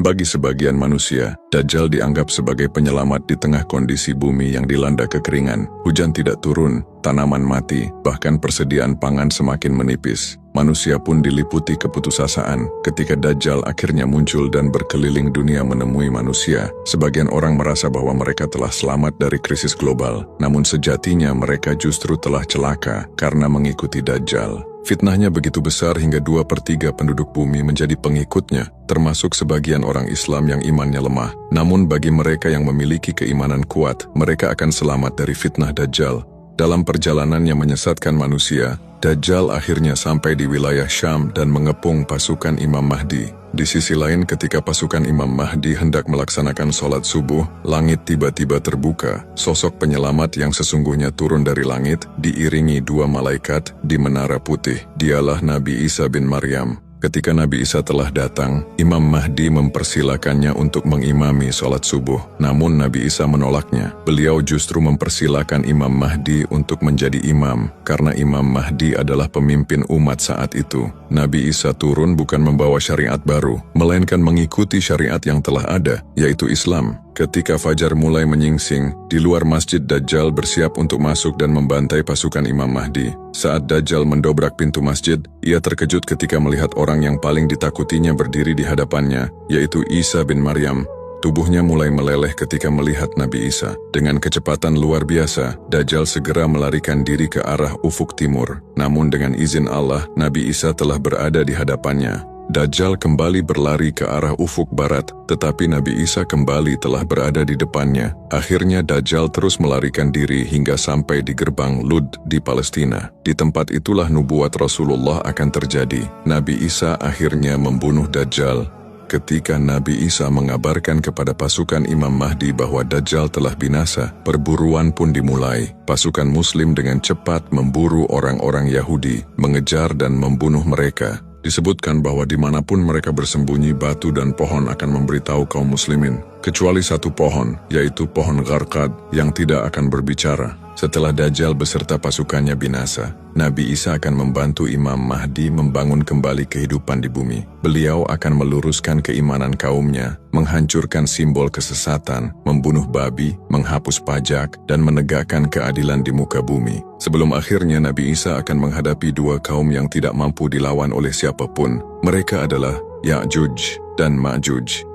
Bagi sebagian manusia, Dajjal dianggap sebagai penyelamat di tengah kondisi bumi yang dilanda kekeringan. Hujan tidak turun, tanaman mati, bahkan persediaan pangan semakin menipis. Manusia pun diliputi keputusasaan ketika Dajjal akhirnya muncul dan berkeliling dunia menemui manusia. Sebagian orang merasa bahwa mereka telah selamat dari krisis global, namun sejatinya mereka justru telah celaka karena mengikuti Dajjal. Fitnahnya begitu besar hingga 2/3 penduduk bumi menjadi pengikutnya, termasuk sebagian orang Islam yang imannya lemah. Namun bagi mereka yang memiliki keimanan kuat, mereka akan selamat dari fitnah Dajjal. Dalam perjalanan yang menyesatkan manusia, Dajjal akhirnya sampai di wilayah Syam dan mengepung pasukan Imam Mahdi. Di sisi lain, ketika pasukan Imam Mahdi hendak melaksanakan sholat subuh, langit tiba-tiba terbuka. Sosok penyelamat yang sesungguhnya turun dari langit, diiringi 2 malaikat di menara putih. Dialah Nabi Isa bin Maryam. Ketika Nabi Isa telah datang, Imam Mahdi mempersilakannya untuk mengimami sholat subuh. Namun Nabi Isa menolaknya. Beliau justru mempersilakan Imam Mahdi untuk menjadi imam, karena Imam Mahdi adalah pemimpin umat saat itu. Nabi Isa turun bukan membawa syariat baru, melainkan mengikuti syariat yang telah ada, yaitu Islam. Ketika fajar mulai menyingsing, di luar masjid Dajjal bersiap untuk masuk dan membantai pasukan Imam Mahdi. Saat Dajjal mendobrak pintu masjid, ia terkejut ketika melihat orang yang paling ditakutinya berdiri di hadapannya, yaitu Isa bin Maryam. Tubuhnya mulai meleleh ketika melihat Nabi Isa. Dengan kecepatan luar biasa, Dajjal segera melarikan diri ke arah ufuk timur. Namun dengan izin Allah, Nabi Isa telah berada di hadapannya. Dajjal kembali berlari ke arah ufuk barat, tetapi Nabi Isa kembali telah berada di depannya. Akhirnya Dajjal terus melarikan diri hingga sampai di gerbang Lud di Palestina. Di tempat itulah nubuat Rasulullah akan terjadi. Nabi Isa akhirnya membunuh Dajjal. Ketika Nabi Isa mengabarkan kepada pasukan Imam Mahdi bahwa Dajjal telah binasa, perburuan pun dimulai. Pasukan Muslim dengan cepat memburu orang-orang Yahudi, mengejar dan membunuh mereka. Disebutkan bahwa dimanapun mereka bersembunyi, batu dan pohon akan memberitahu kaum muslimin, kecuali satu pohon, yaitu pohon Gharqad, yang tidak akan berbicara. Setelah Dajjal beserta pasukannya binasa, Nabi Isa akan membantu Imam Mahdi membangun kembali kehidupan di bumi. Beliau akan meluruskan keimanan kaumnya, menghancurkan simbol kesesatan, membunuh babi, menghapus pajak, dan menegakkan keadilan di muka bumi. Sebelum akhirnya Nabi Isa akan menghadapi 2 kaum yang tidak mampu dilawan oleh siapapun. Mereka adalah Ya'juj dan Ma'juj.